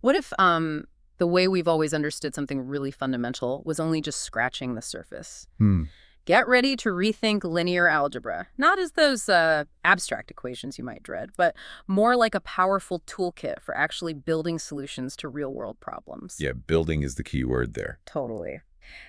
What if the way we've always understood something really fundamental was only just scratching the surface? Hmm. Get ready to rethink linear algebra, not as those abstract equations you might dread, but more like a powerful toolkit for actually building solutions to real-world problems. Yeah, building is the key word there. Totally.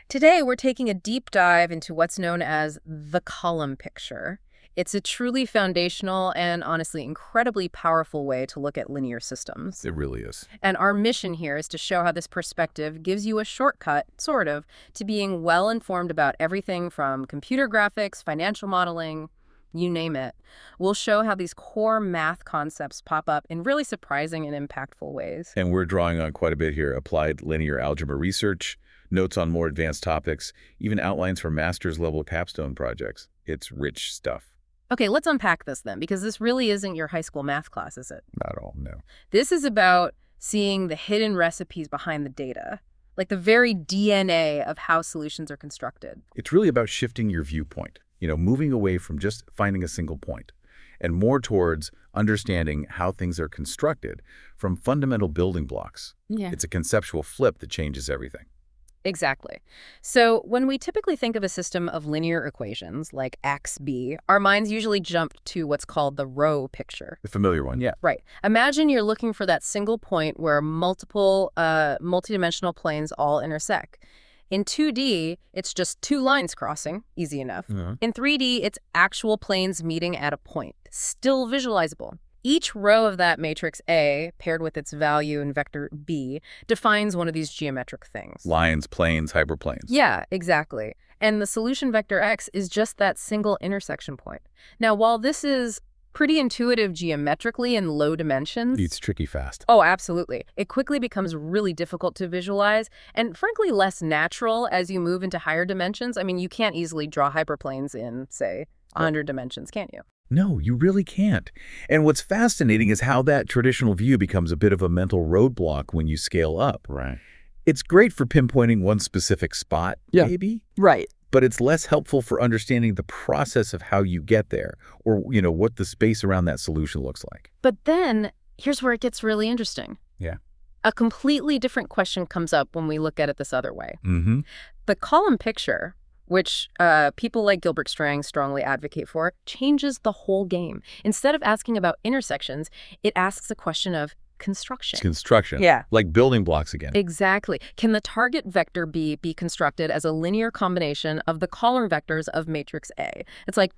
Today, we're taking a deep dive into what's known as the column picture. It's a truly foundational and honestly incredibly powerful way to look at linear systems. It really is. And our mission here is to show how this perspective gives you a shortcut, sort of, to being well-informed about everything from computer graphics, financial modeling, you name it. We'll show how these core math concepts pop up in really surprising and impactful ways. And we're drawing on quite a bit here. Applied linear algebra research, notes on more advanced topics, even outlines for master's level capstone projects. It's rich stuff. Okay, let's unpack this then, because this really isn't your high school math class, is it? Not all, no. This is about seeing the hidden recipes behind the data, like the very DNA of how solutions are constructed. It's really about shifting your viewpoint, moving away from just finding a single point and more towards understanding how things are constructed from fundamental building blocks. Yeah. It's a conceptual flip that changes everything. Exactly. So when we typically think of a system of linear equations like XB, our minds usually jump to what's called the row picture. The familiar one, yeah. Right. Imagine you're looking for that single point where multiple multidimensional planes all intersect. In 2D, it's just two lines crossing, easy enough. Uh-huh. In 3D, it's actual planes meeting at a point, still visualizable. Each row of that matrix A, paired with its value in vector B, defines one of these geometric things. Lines, planes, hyperplanes. Yeah, exactly. And the solution vector X is just that single intersection point. Now, while this is pretty intuitive geometrically in low dimensions... It's tricky fast. Oh, absolutely. It quickly becomes really difficult to visualize and, frankly, less natural as you move into higher dimensions. I mean, you can't easily draw hyperplanes in, say, 100 dimensions, can't you? No, you really can't. And what's fascinating is how that traditional view becomes a bit of a mental roadblock when you scale up. Right. It's great for pinpointing one specific spot, maybe, Right. but it's less helpful for understanding the process of how you get there or, what the space around that solution looks like. But then, here's where it gets really interesting. Yeah. A completely different question comes up when we look at it this other way. Mm-hmm. The column picture, which people like Gilbert Strang strongly advocate for, changes the whole game. Instead of asking about intersections, it asks a question of construction. It's construction. Yeah. Like building blocks again. Exactly. Can the target vector B be constructed as a linear combination of the column vectors of matrix A? It's like,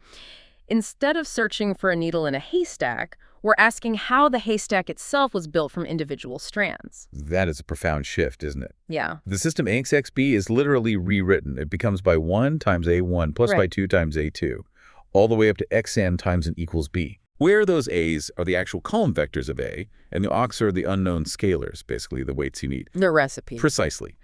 instead of searching for a needle in a haystack, we're asking how the haystack itself was built from individual strands. That is a profound shift, isn't it? Yeah. The system AXXB is literally rewritten. It becomes by 1 times A1 plus by 2 times A2, all the way up to xn times n equals B, where those A's are the actual column vectors of A, and the aux are the unknown scalars, basically the weights you need. The recipe. Precisely.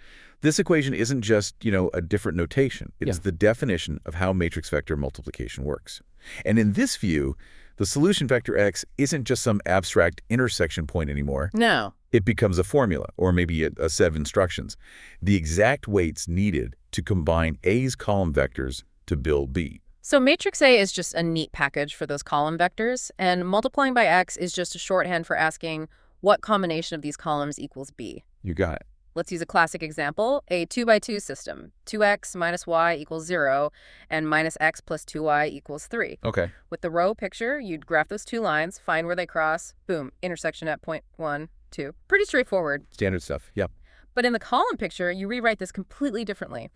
This equation isn't just, a different notation. It's the definition of how matrix vector multiplication works. And in this view, the solution vector X isn't just some abstract intersection point anymore. No. It becomes a formula, or maybe a set of instructions, the exact weights needed to combine A's column vectors to build B. So matrix A is just a neat package for those column vectors, and multiplying by X is just a shorthand for asking what combination of these columns equals B. You got it. Let's use a classic example, a 2x2 system. 2x minus y equals 0, and minus x plus 2y equals 3. Okay. With the row picture, you'd graph those two lines, find where they cross, boom, intersection at point 1, 2. Pretty straightforward. Standard stuff, yep. But in the column picture, you rewrite this completely differently.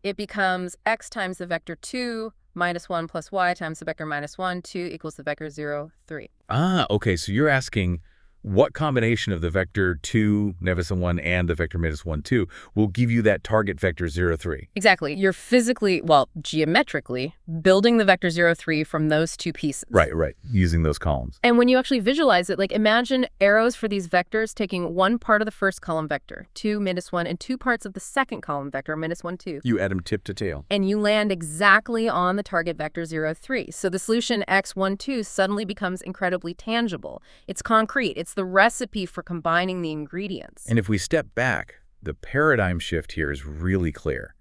It becomes x times the vector 2 minus 1 plus y times the vector minus 1, 2 equals the vector 0, 3. Ah, okay, so you're asking what combination of the vector 2, negative 1, and the vector minus 1, 2 will give you that target vector 0, 3? Exactly. You're physically, well, geometrically, building the vector 0, 3 from those two pieces. Right, using those columns. And when you actually visualize it, like imagine arrows for these vectors taking one part of the first column vector, 2, minus 1, and two parts of the second column vector, minus 1, 2. You add them tip to tail. And you land exactly on the target vector 0, 3. So the solution x, 1, 2 suddenly becomes incredibly tangible. It's concrete. It's the recipe for combining the ingredients. And if we step back, the paradigm shift here is really clear.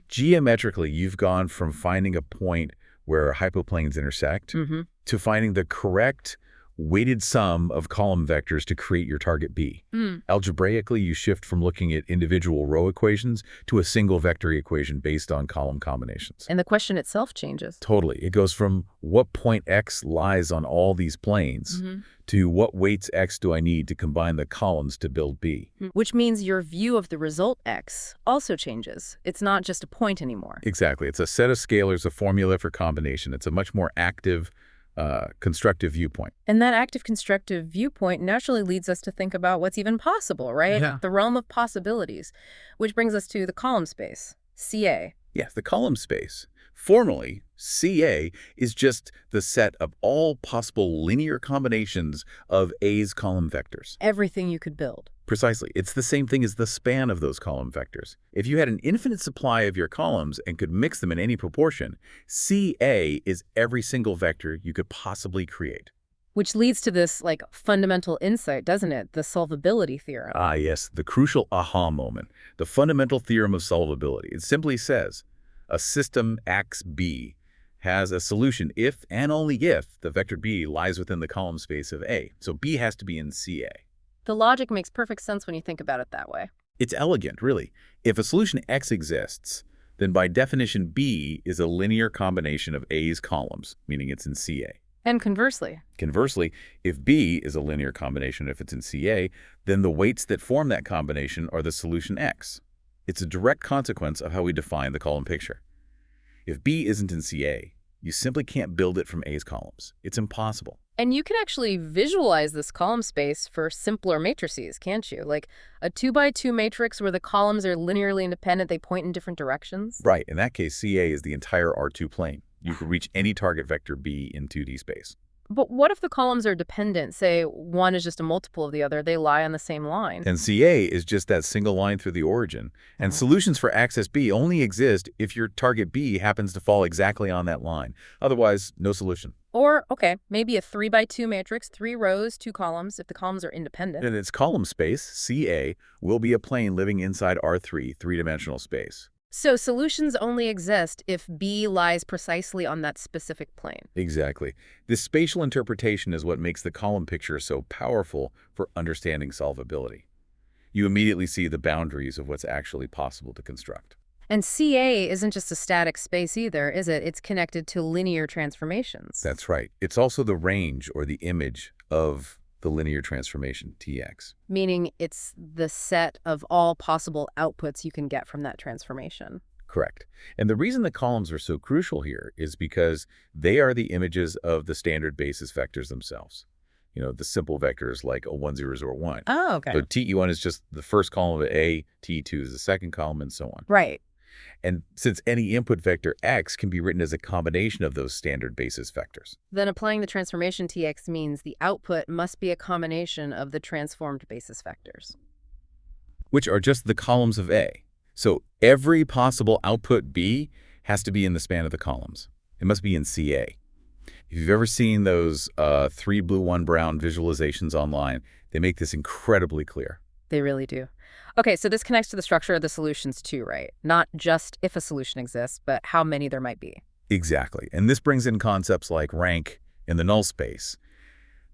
Geometrically, you've gone from finding a point where hypoplanes intersect to finding the correct weighted sum of column vectors to create your target B. Algebraically, you shift from looking at individual row equations to a single vector equation based on column combinations. And the question itself changes. Totally. It goes from what point X lies on all these planes to what weights X do I need to combine the columns to build B. Which means your view of the result X also changes. It's not just a point anymore. Exactly. It's a set of scalars, a formula for combination. It's a much more active, constructive viewpoint. And that active constructive viewpoint naturally leads us to think about what's even possible, right? Yeah. The realm of possibilities, which brings us to the column space, CA. Yes, the column space. Formally, CA is just the set of all possible linear combinations of A's column vectors. Everything you could build. Precisely. It's the same thing as the span of those column vectors. If you had an infinite supply of your columns and could mix them in any proportion, CA is every single vector you could possibly create. Which leads to this, fundamental insight, doesn't it? The solvability theorem. Ah, yes, the crucial aha moment, the fundamental theorem of solvability. It simply says, a system XB has a solution if and only if the vector B lies within the column space of A. So B has to be in CA. The logic makes perfect sense when you think about it that way. It's elegant, really. If a solution X exists, then by definition B is a linear combination of A's columns, meaning it's in CA. And conversely. Conversely, if B is a linear combination if it's in CA, then the weights that form that combination are the solution X. It's a direct consequence of how we define the column picture. If B isn't in CA, you simply can't build it from A's columns. It's impossible. And you can actually visualize this column space for simpler matrices, can't you? Like a 2x2 matrix where the columns are linearly independent, they point in different directions. Right. In that case, CA is the entire R2 plane. You could reach any target vector B in 2D space. But what if the columns are dependent? Say one is just a multiple of the other. They lie on the same line. And CA is just that single line through the origin. And solutions for axis B only exist if your target B happens to fall exactly on that line. Otherwise, no solution. Or, okay, maybe a 3x2 matrix, 3 rows, 2 columns, if the columns are independent. And its column space, CA, will be a plane living inside R3, three-dimensional space. So solutions only exist if B lies precisely on that specific plane. Exactly. This spatial interpretation is what makes the column picture so powerful for understanding solvability. You immediately see the boundaries of what's actually possible to construct. And CA isn't just a static space either, is it? It's connected to linear transformations. That's right. It's also the range or the image of the linear transformation, TX. Meaning it's the set of all possible outputs you can get from that transformation. Correct. And the reason the columns are so crucial here is because they are the images of the standard basis vectors themselves. You know, the simple vectors like a 1, 0, 0, 1. Oh, okay. So TE1 is just the first column of A, TE2 is the second column, and so on. Right. And since any input vector X can be written as a combination of those standard basis vectors. Then applying the transformation TX means the output must be a combination of the transformed basis vectors. Which are just the columns of A. So every possible output B has to be in the span of the columns. It must be in CA. If you've ever seen those 3 blue, 1 brown visualizations online, they make this incredibly clear. They really do. Okay, so this connects to the structure of the solutions too, right? Not just if a solution exists, but how many there might be. Exactly. And this brings in concepts like rank in the null space.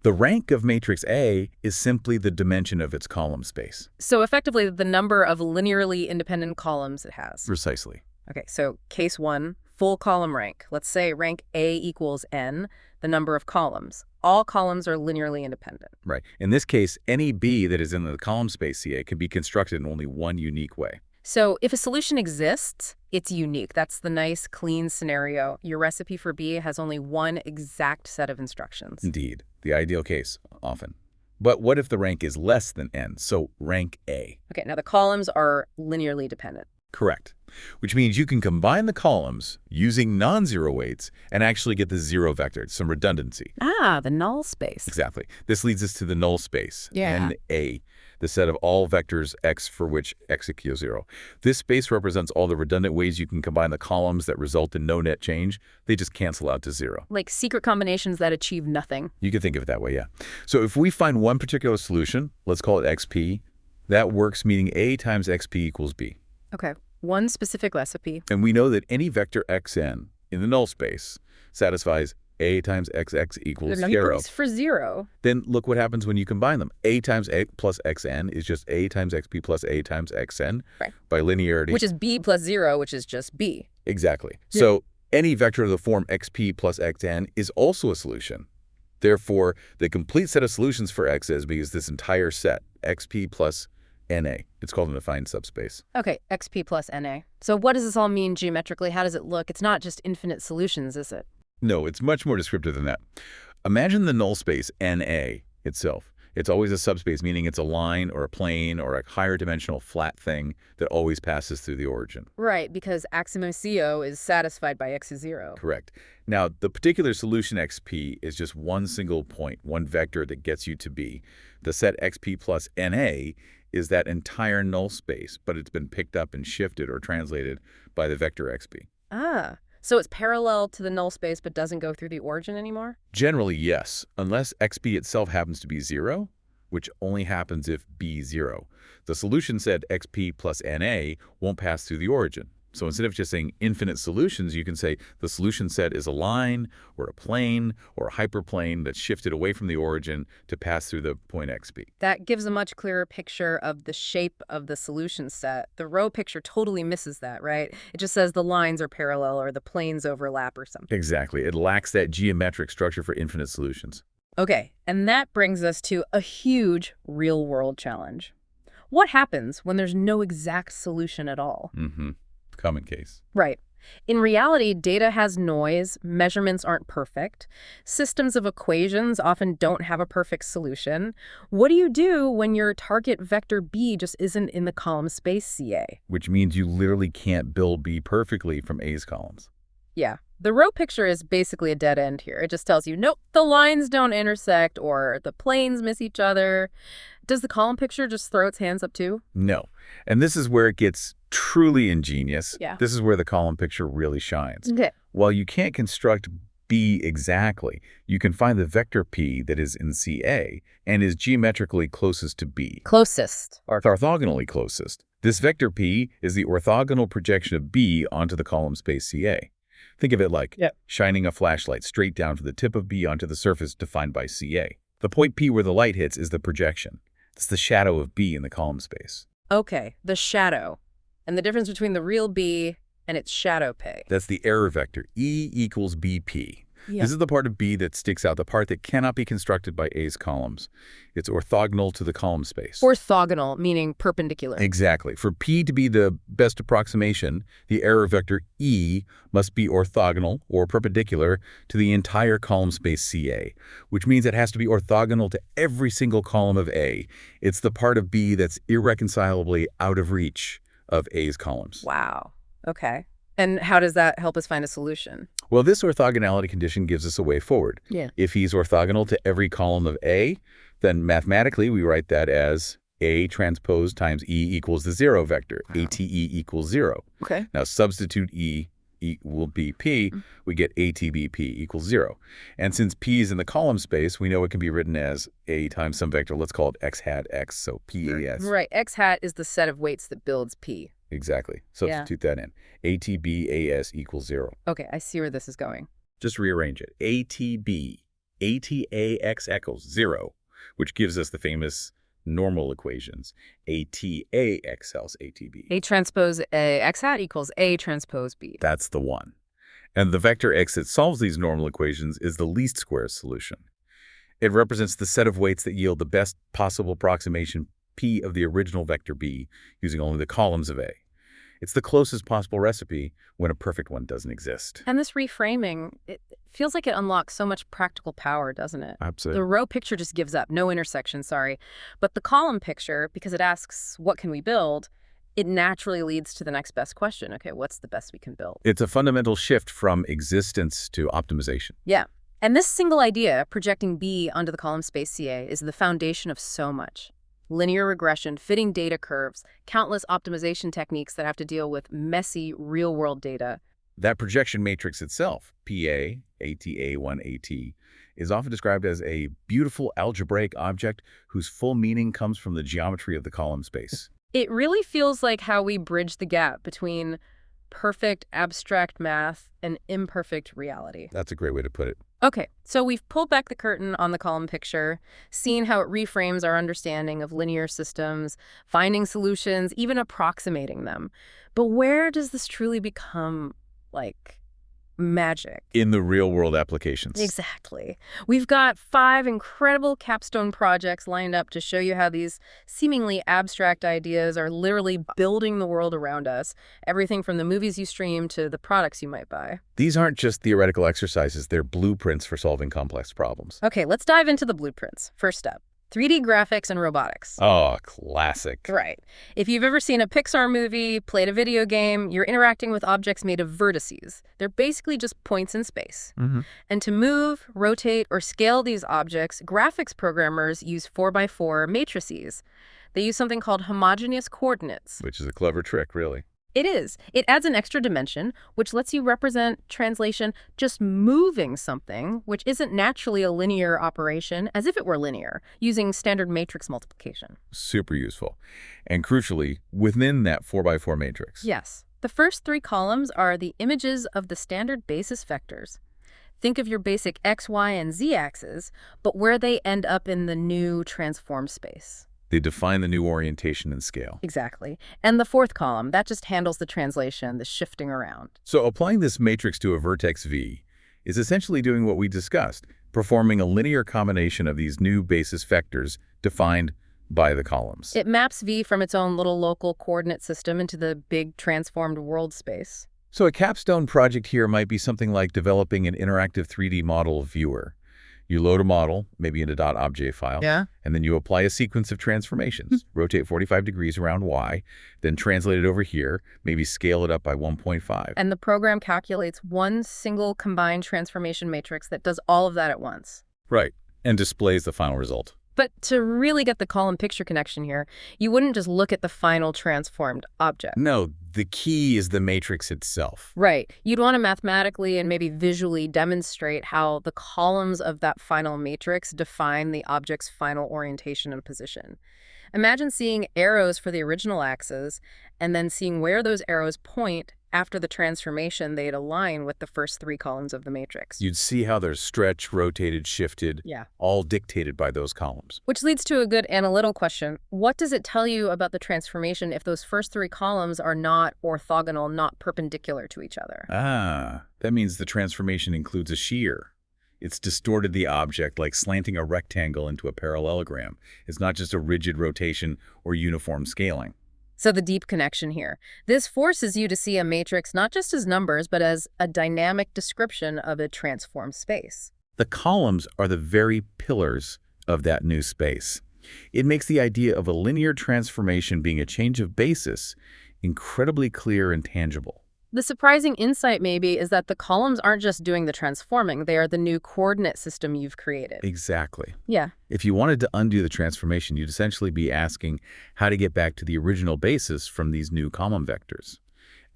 The rank of matrix A is simply the dimension of its column space. So effectively, the number of linearly independent columns it has. Precisely. Okay, so case 1, full column rank. Let's say rank A equals n, the number of columns. All columns are linearly independent. Right. In this case, any B that is in the column space CA can be constructed in only one unique way. So if a solution exists, it's unique. That's the nice, clean scenario. Your recipe for B has only one exact set of instructions. Indeed. The ideal case, often. But what if the rank is less than n, so rank A? Okay, now the columns are linearly dependent. Correct. Which means you can combine the columns using non-zero weights and actually get the zero vector, some redundancy. Ah, the null space. Exactly. This leads us to the null space, Yeah. NA, the set of all vectors X for which X equals 0. This space represents all the redundant ways you can combine the columns that result in no net change. They just cancel out to 0. Like secret combinations that achieve nothing. You can think of it that way, yeah. So if we find one particular solution, let's call it XP, that works meaning A times XP equals B. Okay, one specific recipe. And we know that any vector xn in the null space satisfies A times XX equals No, he 0. brings for 0. Then look what happens when you combine them. A times A plus xn is just A times xp plus A times xn. Right. By linearity. Which is b plus 0, which is just b. Exactly. Yeah. So any vector of the form xp plus xn is also a solution. Therefore, the complete set of solutions for x as b is this entire set, xp plus na. It's called an affine subspace. Okay, xp plus na. So what does this all mean geometrically? How does it look? It's not just infinite solutions, is it? No, it's much more descriptive than that. Imagine the null space Na itself. It's always a subspace, meaning it's a line or a plane or a higher dimensional flat thing that always passes through the origin. Right, because axiom CO is satisfied by x is 0. Correct. Now, the particular solution xp is just one single point, one vector that gets you to b. The set xp plus na is that entire null space, but it's been picked up and shifted or translated by the vector xp. Ah, so it's parallel to the null space but doesn't go through the origin anymore? Generally, yes, unless xp itself happens to be 0, which only happens if b is 0. The solution set xp plus na won't pass through the origin. So instead of just saying infinite solutions, you can say the solution set is a line or a plane or a hyperplane that's shifted away from the origin to pass through the point xp. That gives a much clearer picture of the shape of the solution set. The row picture totally misses that, right? It just says the lines are parallel or the planes overlap or something. Exactly. It lacks that geometric structure for infinite solutions. Okay, and that brings us to a huge real-world challenge. What happens when there's no exact solution at all? Common case. Right. In reality, data has noise, measurements aren't perfect, systems of equations often don't have a perfect solution. What do you do when your target vector B just isn't in the column space CA? Which means you literally can't build B perfectly from A's columns. Yeah. The row picture is basically a dead end here. It just tells you, nope, the lines don't intersect or the planes miss each other. Does the column picture just throw its hands up too? No. And this is where it gets truly ingenious. Yeah. This is where the column picture really shines. Okay. While you can't construct B exactly, you can find the vector P that is in CA and is geometrically closest to B. Closest. Orthogonally closest. This vector P is the orthogonal projection of B onto the column space CA. Think of it like shining a flashlight straight down from the tip of B onto the surface defined by CA. The point P where the light hits is the projection. It's the shadow of B in the column space. Okay, the shadow. And the difference between the real B and its shadow P. That's the error vector, E equals BP. Yeah. This is the part of B that sticks out, the part that cannot be constructed by A's columns. It's orthogonal to the column space. Orthogonal, meaning perpendicular. Exactly. For P to be the best approximation, the error vector E must be orthogonal or perpendicular to the entire column space CA, which means it has to be orthogonal to every single column of A. It's the part of B that's irreconcilably out of reach of A's columns. Wow. Okay. And how does that help us find a solution? Well, this orthogonality condition gives us a way forward. Yeah. If he's orthogonal to every column of A, then mathematically we write that as A transpose times E equals the 0 vector, ATE equals 0. Okay. Now substitute E will be P, we get ATBP equals 0. And since P is in the column space, we know it can be written as A times some vector, let's call it X hat X, so PAS. Right. X hat is the set of weights that builds P. Exactly. Substitute that in. ATBAS equals 0. Okay, I see where this is going. Just rearrange it. ATB, ATAX equals 0, which gives us the famous normal equations. ATAX else ATB. A transpose A X hat equals A transpose B. That's the one. And the vector X that solves these normal equations is the least squares solution. It represents the set of weights that yield the best possible approximation P of the original vector B using only the columns of A. It's the closest possible recipe when a perfect one doesn't exist. And this reframing, it feels like it unlocks so much practical power, doesn't it? Absolutely. The row picture just gives up, no intersection, sorry. But the column picture, because it asks, what can we build? It naturally leads to the next best question. Okay, what's the best we can build? It's a fundamental shift from existence to optimization. Yeah. And this single idea, projecting B onto the column space CA, is the foundation of so much. Linear regression, fitting data curves, countless optimization techniques that have to deal with messy, real-world data. That projection matrix itself, PA, ATA1AT, is often described as a beautiful algebraic object whose full meaning comes from the geometry of the column space. It really feels like how we bridge the gap between perfect abstract math and imperfect reality. That's a great way to put it. Okay, so we've pulled back the curtain on the column picture, seen how it reframes our understanding of linear systems, finding solutions, even approximating them. But where does this truly become, like, magic? In the real-world applications. Exactly. We've got 5 incredible capstone projects lined up to show you how these seemingly abstract ideas are literally building the world around us, everything from the movies you stream to the products you might buy. These aren't just theoretical exercises, they're blueprints for solving complex problems. Okay, let's dive into the blueprints. First up, 3D graphics and robotics. Oh, classic. Right. If you've ever seen a Pixar movie, played a video game, you're interacting with objects made of vertices. They're basically just points in space. And to move, rotate, or scale these objects, graphics programmers use 4x4 matrices. They use something called homogeneous coordinates. Which is a clever trick, really. It is. It adds an extra dimension, which lets you represent translation just moving something, which isn't naturally a linear operation, as if it were linear, using standard matrix multiplication. Super useful. And crucially, within that 4x4 matrix. Yes. The first 3 columns are the images of the standard basis vectors. Think of your basic x, y, and z axes, but where they end up in the new transform space. They define the new orientation and scale. Exactly. And the 4th column, that just handles the translation, the shifting around. So applying this matrix to a vertex V is essentially doing what we discussed, performing a linear combination of these new basis vectors defined by the columns. It maps V from its own little local coordinate system into the big transformed world space. So a capstone project here might be something like developing an interactive 3D model viewer. You load a model, maybe in a .obj file, and then you apply a sequence of transformations. Rotate 45 degrees around Y, then translate it over here, maybe scale it up by 1.5. And the program calculates one single combined transformation matrix that does all of that at once. Right, and displays the final result. But to really get the column picture connection here, you wouldn't just look at the final transformed object. No, the key is the matrix itself. Right. You'd want to mathematically and maybe visually demonstrate how the columns of that final matrix define the object's final orientation and position. Imagine seeing arrows for the original axis and then seeing where those arrows point after the transformation they'd align with the first 3 columns of the matrix. You'd see how they're stretched, rotated, shifted, all dictated by those columns. Which leads to a good analytical question. What does it tell you about the transformation if those first 3 columns are not orthogonal, not perpendicular to each other? Ah, that means the transformation includes a shear. It's distorted the object like slanting a rectangle into a parallelogram. It's not just a rigid rotation or uniform scaling. So the deep connection here. This forces you to see a matrix not just as numbers, but as a dynamic description of a transformed space. The columns are the very pillars of that new space. It makes the idea of a linear transformation being a change of basis incredibly clear and tangible. The surprising insight, maybe, is that the columns aren't just doing the transforming. They are the new coordinate system you've created. Exactly. Yeah. If you wanted to undo the transformation, you'd essentially be asking how to get back to the original basis from these new column vectors.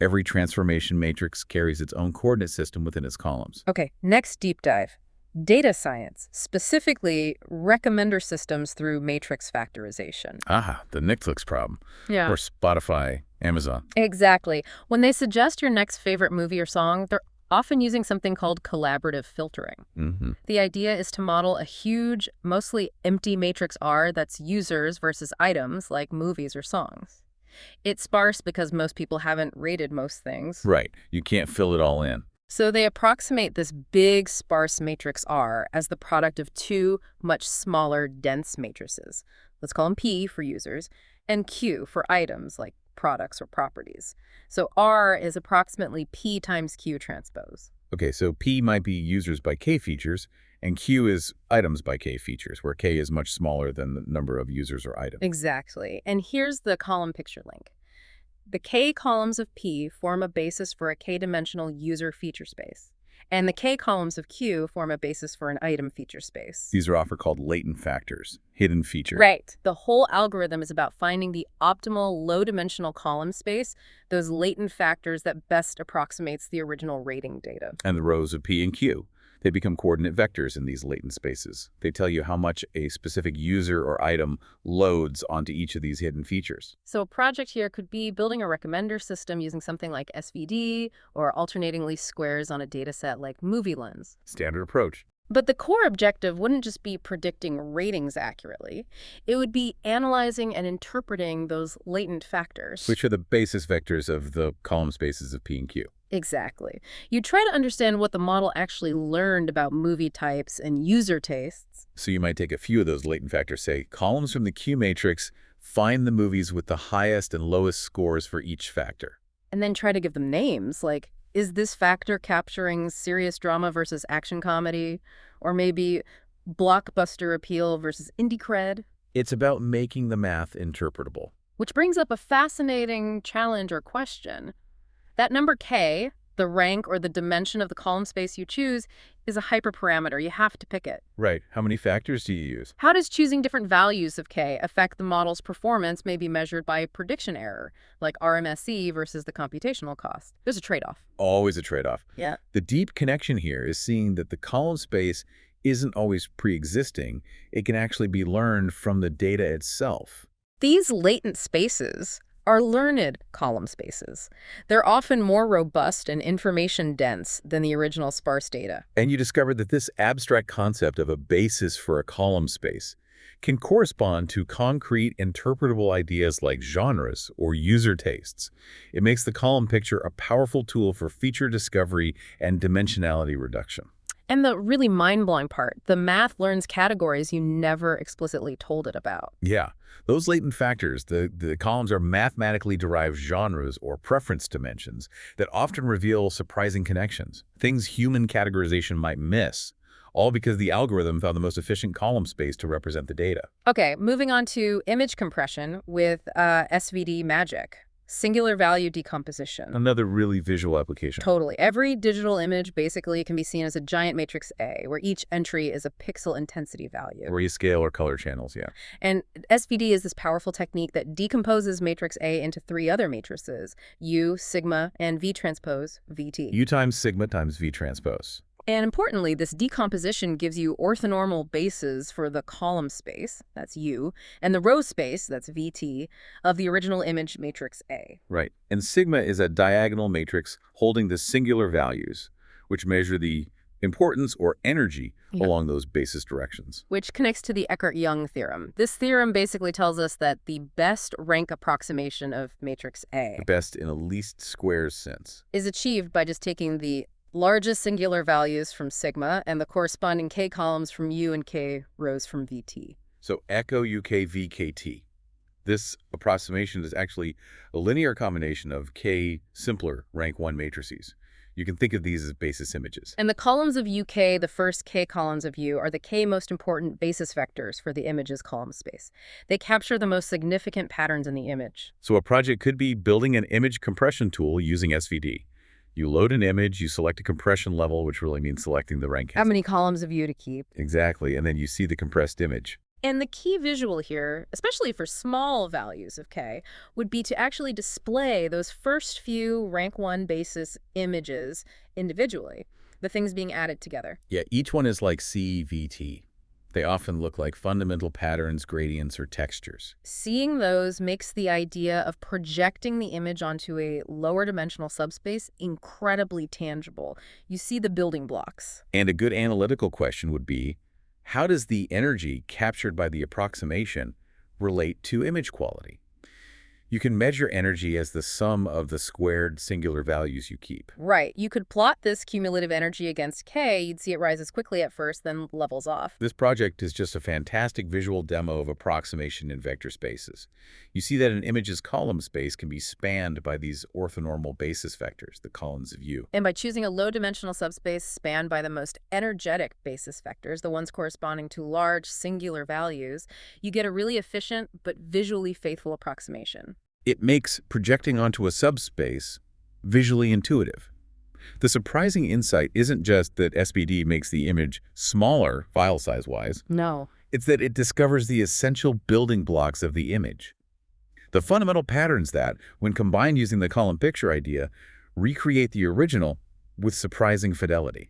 Every transformation matrix carries its own coordinate system within its columns. Okay, next deep dive. Data science, specifically recommender systems through matrix factorization. Ah, the Netflix problem. Yeah. Or Spotify, Amazon. Exactly. When they suggest your next favorite movie or song, they're often using something called collaborative filtering. The idea is to model a huge, mostly empty matrix R that's users versus items like movies or songs. It's sparse because most people haven't rated most things. Right. You can't fill it all in. So they approximate this big, sparse matrix R as the product of 2 much smaller, dense matrices. Let's call them P for users, and Q for items like products or properties. So R is approximately P times Q transpose. Okay, so P might be users by K features, and Q is items by K features, where K is much smaller than the number of users or items. Exactly. And here's the column picture link. The K columns of P form a basis for a K-dimensional user feature space, and the K columns of Q form a basis for an item feature space. These are often called latent factors, hidden features. Right. The whole algorithm is about finding the optimal low-dimensional column space, those latent factors that best approximates the original rating data. And the rows of P and Q. They become coordinate vectors in these latent spaces. They tell you how much a specific user or item loads onto each of these hidden features. So a project here could be building a recommender system using something like SVD or alternating least squares on a dataset like Movie Lens. Standard approach. But the core objective wouldn't just be predicting ratings accurately. It would be analyzing and interpreting those latent factors. which are the basis vectors of the column spaces of P and Q. Exactly. You try to understand what the model actually learned about movie types and user tastes, So you might take a few of those latent factors, say, columns from the Q matrix, find the movies with the highest and lowest scores for each factor. and then try to give them names, like, is this factor capturing serious drama versus action comedy? Or maybe blockbuster appeal versus indie cred? It's about making the math interpretable. Which brings up a fascinating challenge or question. That number k, the rank or the dimension of the column space you choose, is a hyperparameter. You have to pick it. Right. How many factors do you use? How does choosing different values of k affect the model's performance may be measured by prediction error, like RMSE versus the computational cost? There's a trade-off. Always a trade-off. Yeah. The deep connection here is seeing that the column space isn't always pre-existing. It can actually be learned from the data itself. These latent spaces are learned column spaces. They're often more robust and information-dense than the original sparse data. And you discovered that this abstract concept of a basis for a column space can correspond to concrete interpretable ideas like genres or user tastes. It makes the column picture a powerful tool for feature discovery and dimensionality reduction. And the really mind-blowing part, the math learns categories you never explicitly told it about. Yeah, those latent factors, the columns are mathematically derived genres or preference dimensions that often reveal surprising connections, things human categorization might miss, all because the algorithm found the most efficient column space to represent the data. Okay, moving on to image compression with SVD magic. Singular value decomposition. Another really visual application. Totally. Every digital image basically can be seen as a giant matrix A, where each entry is a pixel intensity value. Grayscale or color channels, yeah. And SVD is this powerful technique that decomposes matrix A into three other matrices, U, sigma, and V transpose, VT. U times sigma times V transpose. And importantly, this decomposition gives you orthonormal bases for the column space, that's U, and the row space, that's VT, of the original image matrix A. Right. And sigma is a diagonal matrix holding the singular values, which measure the importance or energy along those basis directions. Which connects to the Eckert-Young theorem. This theorem basically tells us that the best rank approximation of matrix A The best in a least squares sense. is achieved by just taking the largest singular values from sigma and the corresponding k columns from U and k rows from VT. So echo UK VKT. This approximation is actually a linear combination of k simpler rank 1 matrices. You can think of these as basis images. And the columns of UK, the first k columns of U, are the k most important basis vectors for the image's column space. They capture the most significant patterns in the image. So a project could be building an image compression tool using SVD. You load an image, you select a compression level, which really means selecting the rank. How many columns of U to keep? Exactly, and then you see the compressed image. And the key visual here, especially for small values of k, would be to actually display those first few rank 1 basis images individually, the things being added together. Yeah, each one is like CVT. They often look like fundamental patterns, gradients, or textures. Seeing those makes the idea of projecting the image onto a lower dimensional subspace incredibly tangible. You see the building blocks. And a good analytical question would be, how does the energy captured by the approximation relate to image quality? You can measure energy as the sum of the squared singular values you keep. Right. You could plot this cumulative energy against k. You'd see it rises quickly at first, then levels off. This project is just a fantastic visual demo of approximation in vector spaces. You see that an image's column space can be spanned by these orthonormal basis vectors, the columns of U. And by choosing a low-dimensional subspace spanned by the most energetic basis vectors, the ones corresponding to large singular values, you get a really efficient but visually faithful approximation. It makes projecting onto a subspace visually intuitive. The surprising insight isn't just that SVD makes the image smaller file size-wise. No. It's that it discovers the essential building blocks of the image. The fundamental patterns that, when combined using the column picture idea, recreate the original with surprising fidelity,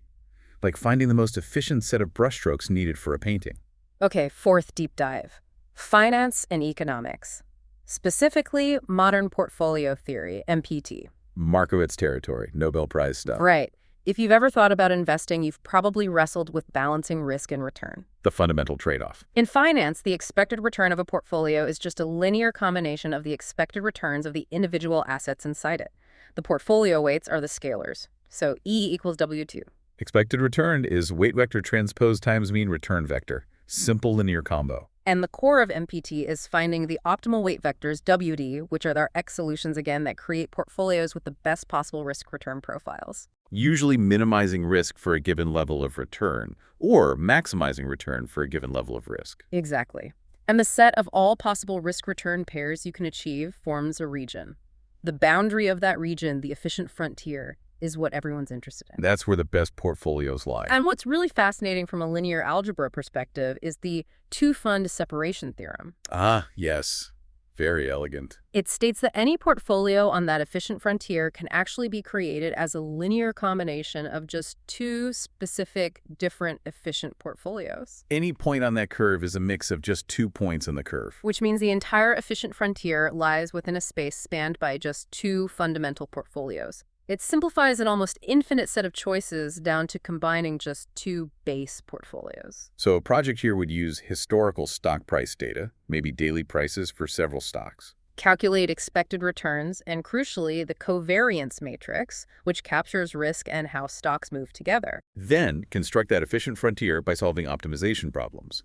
like finding the most efficient set of brushstrokes needed for a painting. Okay, fourth deep dive. Finance and economics. Specifically, modern portfolio theory, MPT. Markowitz territory, Nobel Prize stuff. Right. If you've ever thought about investing, you've probably wrestled with balancing risk and return. The fundamental trade-off. In finance, the expected return of a portfolio is just a linear combination of the expected returns of the individual assets inside it. The portfolio weights are the scalars. So E equals W2. Expected return is weight vector transpose times mean return vector. Simple linear combo. And the core of MPT is finding the optimal weight vectors, WD, which are our X solutions again that create portfolios with the best possible risk-return profiles. Usually minimizing risk for a given level of return, or maximizing return for a given level of risk. Exactly. And the set of all possible risk-return pairs you can achieve forms a region. The boundary of that region, the efficient frontier, is what everyone's interested in. That's where the best portfolios lie. And what's really fascinating from a linear algebra perspective is the two-fund separation theorem. Ah, yes. Very elegant. It states that any portfolio on that efficient frontier can actually be created as a linear combination of just two specific, different, efficient portfolios. Any point on that curve is a mix of just 2 points on the curve. Which means the entire efficient frontier lies within a space spanned by just two fundamental portfolios. It simplifies an almost infinite set of choices down to combining just two base portfolios. So a project here would use historical stock price data, maybe daily prices for several stocks. Calculate expected returns, and crucially, the covariance matrix, which captures risk and how stocks move together. Then construct that efficient frontier by solving optimization problems.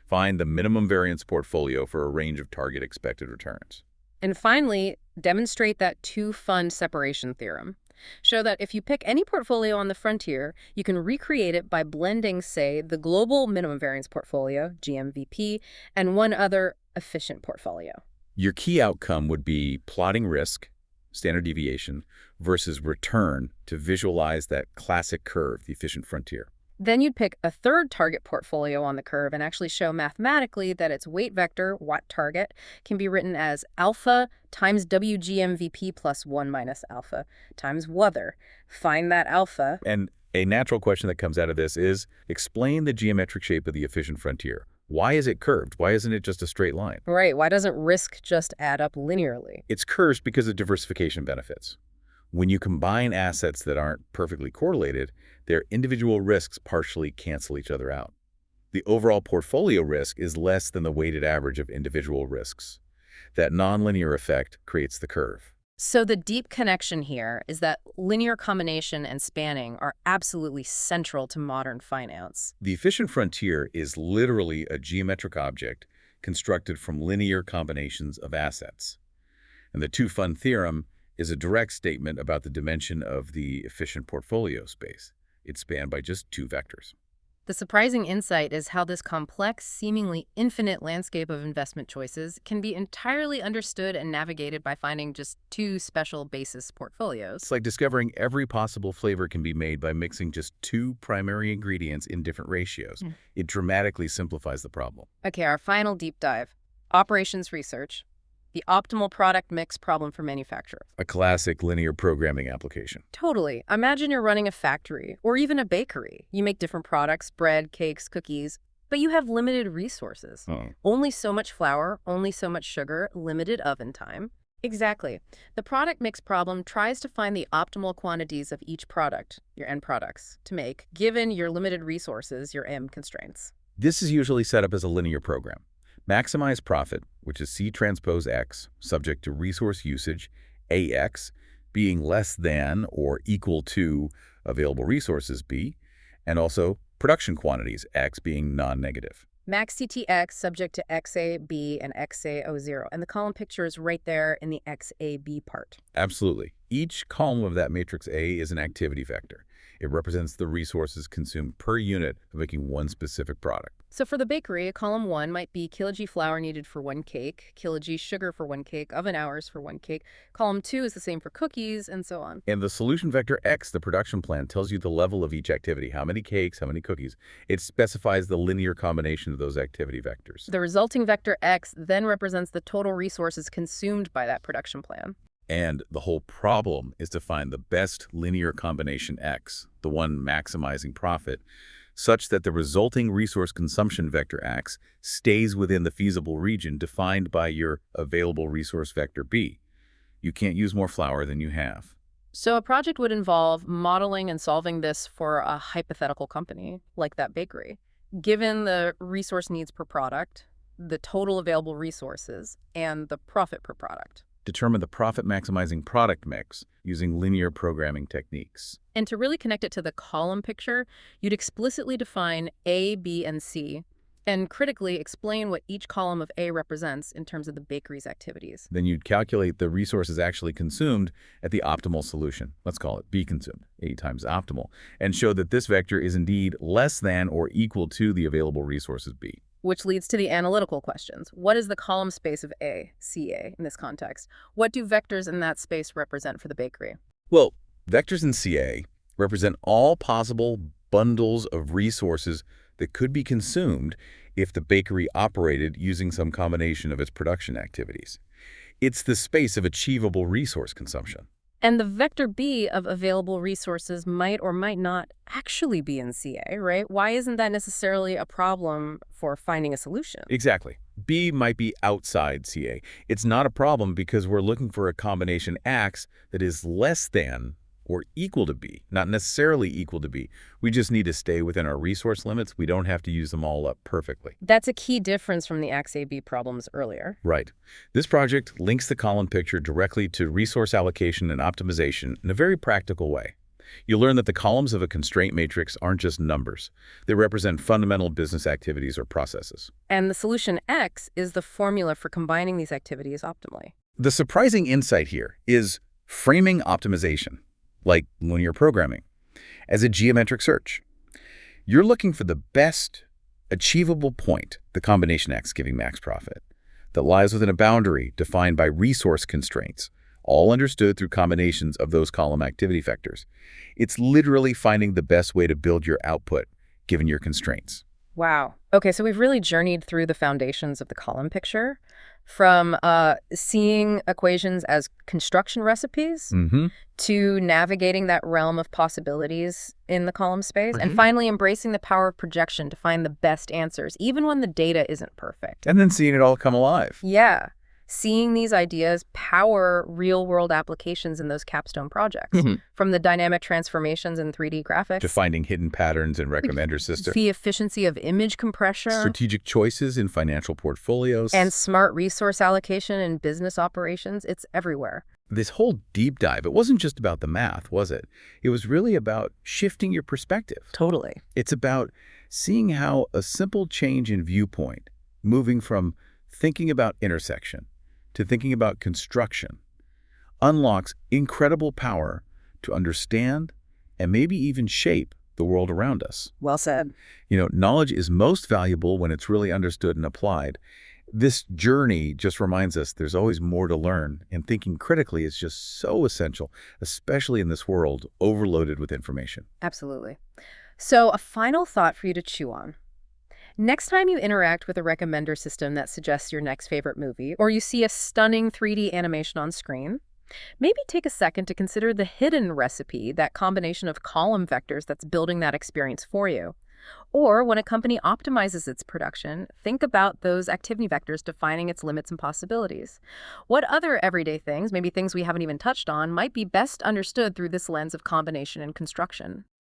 Find the minimum variance portfolio for a range of target expected returns. And finally, demonstrate that two-fund separation theorem. Show that if you pick any portfolio on the frontier, you can recreate it by blending, say, the global minimum variance portfolio, GMVP, and one other efficient portfolio. Your key outcome would be plotting risk, standard deviation, versus return to visualize that classic curve, the efficient frontier. Then you'd pick a third target portfolio on the curve and actually show mathematically that its weight vector, watt target, can be written as alpha times WGMVP plus 1 minus alpha times weather. Find that alpha. And a natural question that comes out of this is, explain the geometric shape of the efficient frontier. Why is it curved? Why isn't it just a straight line? Right. Why doesn't risk just add up linearly? It's curved because of diversification benefits. When you combine assets that aren't perfectly correlated, their individual risks partially cancel each other out. The overall portfolio risk is less than the weighted average of individual risks. That nonlinear effect creates the curve. So the deep connection here is that linear combination and spanning are absolutely central to modern finance. The efficient frontier is literally a geometric object constructed from linear combinations of assets. And the two-fund theorem is a direct statement about the dimension of the efficient portfolio space. It's spanned by just two vectors. The surprising insight is how this complex, seemingly infinite landscape of investment choices can be entirely understood and navigated by finding just two special basis portfolios. It's like discovering every possible flavor can be made by mixing just two primary ingredients in different ratios. It dramatically simplifies the problem. Okay, our final deep dive. Operations research. The optimal product mix problem for manufacturers. A classic linear programming application. Totally. Imagine you're running a factory or even a bakery. You make different products, bread, cakes, cookies, but you have limited resources. Only so much flour, only so much sugar, limited oven time. Exactly. The product mix problem tries to find the optimal quantities of each product, your end products, to make, given your limited resources, your M constraints. This is usually set up as a linear program. Maximize profit, which is C transpose X, subject to resource usage, AX, being less than or equal to available resources, B, and also production quantities, X being non-negative. Max CTX subject to XAB and XAO0, and the column picture is right there in the XAB part. Absolutely. Each column of that matrix A is an activity vector. It represents the resources consumed per unit of making one specific product. So for the bakery, column 1 might be kg flour needed for 1 cake, kg sugar for 1 cake, oven hours for 1 cake. Column 2 is the same for cookies, and so on. And the solution vector X, the production plan, tells you the level of each activity, how many cakes, how many cookies. It specifies the linear combination of those activity vectors. The resulting vector X then represents the total resources consumed by that production plan. And the whole problem is to find the best linear combination X, the one maximizing profit, such that the resulting resource consumption vector X stays within the feasible region defined by your available resource vector B. You can't use more flour than you have. So a project would involve modeling and solving this for a hypothetical company, like that bakery. Given the resource needs per product, the total available resources, and the profit per product. Determine the profit-maximizing product mix using linear programming techniques. And to really connect it to the column picture, you'd explicitly define A, B, and C, and critically explain what each column of A represents in terms of the bakery's activities. Then you'd calculate the resources actually consumed at the optimal solution. Let's call it B consumed, A times optimal, and show that this vector is indeed less than or equal to the available resources B. Which leads to the analytical questions. What is the column space of A, CA, in this context? What do vectors in that space represent for the bakery? Well, vectors in CA represent all possible bundles of resources that could be consumed if the bakery operated using some combination of its production activities. It's the space of achievable resource consumption. And the vector B of available resources might or might not actually be in CA, right? Why isn't that necessarily a problem for finding a solution? Exactly. B might be outside CA. It's not a problem because we're looking for a combination X that is less than or equal to B, not necessarily equal to B. We just need to stay within our resource limits. We don't have to use them all up perfectly. That's a key difference from the AX-AB problems earlier. Right. This project links the column picture directly to resource allocation and optimization in a very practical way. You'll learn that the columns of a constraint matrix aren't just numbers. They represent fundamental business activities or processes. And the solution X is the formula for combining these activities optimally. The surprising insight here is framing optimization, like linear programming, as a geometric search. You're looking for the best achievable point, the combination X giving max profit, that lies within a boundary defined by resource constraints, all understood through combinations of those column activity vectors. It's literally finding the best way to build your output given your constraints. Wow. Okay, so we've really journeyed through the foundations of the column picture, from seeing equations as construction recipes to navigating that realm of possibilities in the column space, and finally embracing the power of projection to find the best answers, even when the data isn't perfect. And then seeing it all come alive. Yeah. Seeing these ideas power real-world applications in those capstone projects, from the dynamic transformations in 3D graphics To finding hidden patterns in recommender systems. the efficiency of image compression, Strategic choices in financial portfolios. and smart resource allocation in business operations. It's everywhere. This whole deep dive, it wasn't just about the math, was it? It was really about shifting your perspective. Totally. It's about seeing how a simple change in viewpoint, moving from thinking about intersection to thinking about construction, unlocks incredible power to understand and maybe even shape the world around us. Well said. You know, knowledge is most valuable when it's really understood and applied. This journey just reminds us there's always more to learn, and thinking critically is just so essential, especially in this world overloaded with information. Absolutely. So a final thought for you to chew on. Next time you interact with a recommender system that suggests your next favorite movie, or you see a stunning 3D animation on screen, maybe take a second to consider the hidden recipe, that combination of column vectors that's building that experience for you. Or when a company optimizes its production, think about those activity vectors defining its limits and possibilities. What other everyday things, maybe things we haven't even touched on, might be best understood through this lens of combination and construction?